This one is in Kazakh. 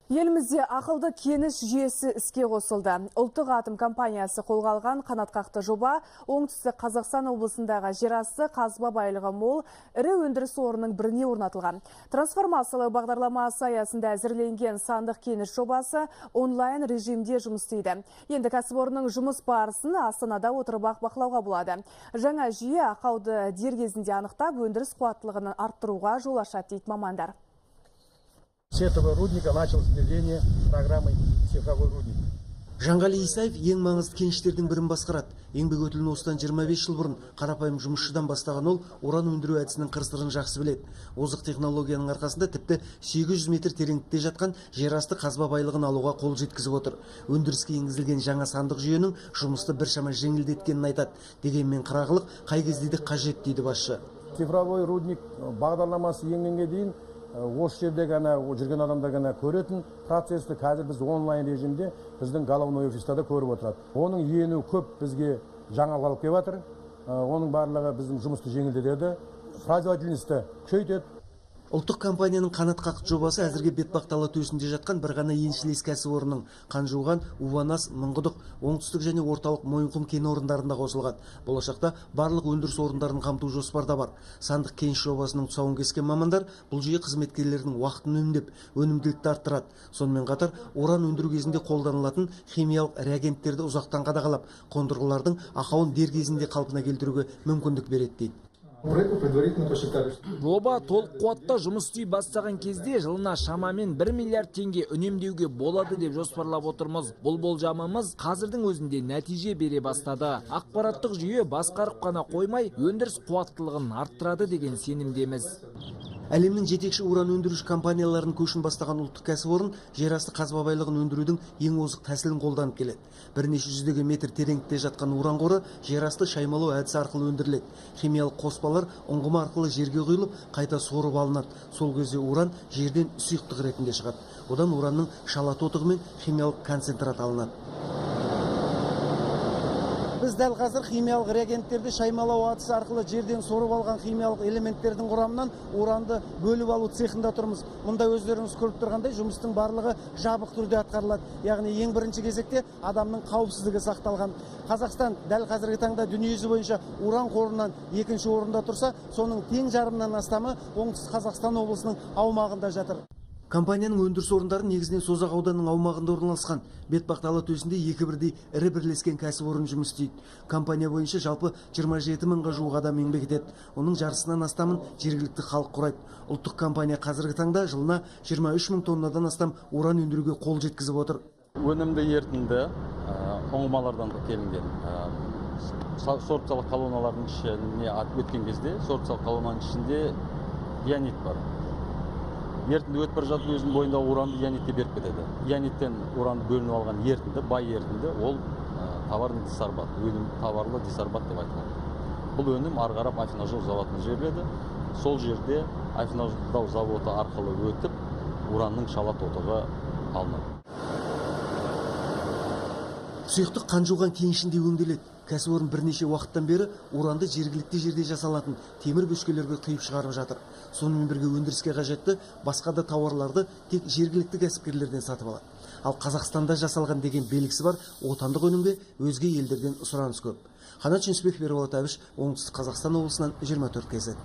Елімізде ақылды кеніш жүйесі іске қосылды. Ұлттық атом компаниясы қолға алған қанатқақты жоба оңтүстік Қазақстан облысындағы жерасты қазба байлығы мол ірі өндіріс орнының біріне орнатылған. Трансформациялау бағдарламасы аясында әзірленген сандық кеніш жобасы онлайн режимде жұмыс істейді. Енді кәсіпорынның жұмыс барысын Астанада отырып бақылауға болады. Жаңа жүйе ақауды дер кезінде анықтап, өндіріс қуаттылығын арттыруға жол ашады дейді мамандар. С этого рудника началось внедрение программы «Цифровой рудник». Жанғали Исаев ең маңызды кеніштердің бірін басқарады. Еңбек өтілін осыдан 25 жыл бұрын қарапайым жұмысшыдан бастаған ол уран өндіру әдісінің қыр-сырын жақсы біледі. Озық технологияның арқасында тіпті 800 метр тереңдікте жатқан жерасты қазба байлығын алуға қол жеткізіп отыр. Өндіріске енгізілген жаңа сандық жүйенің жұмысты біршама жеңілдеткенін айтады. Дегенмен қырағылық қай кезде де қажет дейді басшы. Цифровой рудник бағдарламасы енгенге дейін осы жерде ғана жүрген адамдар ғана көретін процесті қазір біз онлайн режимде біздің головной офиста да көріп отырады. Оның ену көп бізге жаңалық алып келіп жатыр. Оның барлығы біздің жұмысты жеңілдетеді, производительності күшейтеді. Ұлттық компанияның қанатқақты жобасы әзірге Бетпақ-Дала төсінде жатқан бір ғана еншілес кәсіпорынның Қанжуған, Уванас, Мыңғұдық, оңтүстік және орталық Мойынқұм кен орындарында қосылған. Болашақта барлық өндіріс орындарын қамту жоспарда бар. Сандық кеніш жобасының тұсауын кескен мамандар бұл жүйе қызметкерлерінің уақытын үнемдеп, өнімділікті арттырады. Сонымен қатар уран өндіру кезінде қолданылатын химиялық реагенттерді ұзақтан қадағалап, қондырғылардың ақауын дер кезінде қалпына келтіруге мүмкіндік береді дейді. Жоба толық қуатта жұмыс істей бастаған кезде жылына шамамен 1 миллиард теңге үнемдеуге болады деп жоспарлап отырмыз. Бұл болжамымыз қазірдің өзінде нәтиже бере бастады. Ақпараттық жүйе басқарып қана қоймай, өндіріс қуаттылығын арттырады деген сенімдеміз. Әлемнің жетекші уран өндіруші компанияларын көшін бастаған ұлттық кәсіпорын жерасты қазба байлығын өндірудің ең озық тәсілін қолданып келеді. Бірнеше жүздеген метр тереңдікте жатқан уран қоры жерасты шаймалау әдісі арқылы өндіріледі. Химиялық қоспалар ұңғыма арқылы жерге құйылып, қайта сорып алынады. Сол кезде уран жерден сұйықтық ретінде шығады. Одан уранның шала тотығы мен химиялық концентрат алынады. Біз дәл қазір химиялық реагенттерді шаймалау әдісі арқылы жерден сорып алған химиялық элементтердің құрамынан уранды бөліп алу цехында тұрмыз. Мұнда өздеріңіз көріп тұрғандай жұмыстың барлығы жабық түрде атқарылады. Яғни ең бірінші кезекте адамның қауіпсіздігі сақталған. Қазақстан дәл қазіргі таңда дүниежүзі бойынша уран қорынан екінші орында тұрса, соның тең жарымнан астамы оңтүстік Қазақстан облысының аумағында жатыр. Компанияның өндіріс орындары негізінен Созақ ауданының аумағында орналасқан. Бетпақ-Дала төсінде екі бірдей ірі бірлескен кәсіпорын жұмыс істейді. Компания бойынша жалпы 27 мыңға жуық адам еңбек етеді. Оның жартысынан астамын жергілікті халық құрайды. Ұлттық компания қазіргі таңда жылына 23 мың тоннадан астам уран өндіруге қол жеткізіп отыр. Өнімді ерітінді ұңғымалардан келінген. Сорбциялық колонналардың ішіне өткен кезде сорбциялық колоннаның ішінде ионит бар. Ертінді өтіп бара жатып өзінің бойындағы уранды ионитке беріп кетеді. Иониттен уранды бөлініп алған ертінді, бай ертінді, ол товарный диссорбат, өнім товарлы диссорбат деп айтылады. Бұл өнім ары қарап Афинажол заводына жіберіледі. Сол жерде Афинажол заводы арқылы өтіп, уранның шала тотығы алынады. Сұйықтық Қанжуған кенішінде өңделеді. Кәсіпорын бірнеше уақыттан бері уранды жергілікті жерде жасалатын темір бөшкелерге құйып шығарып жатыр. Сонымен бірге өндіріске қажетті басқа да тауарларды тек жергілікті кәсіпкерлерден сатып алады. Ал Қазақстанда жасалған деген белгісі бар отандық өнімге өзге елдерден сұраныс көп. Қанат Жүнісбеков, Ерболат Әбіш, оңтүстік Қазақстан облысынан 24 кз.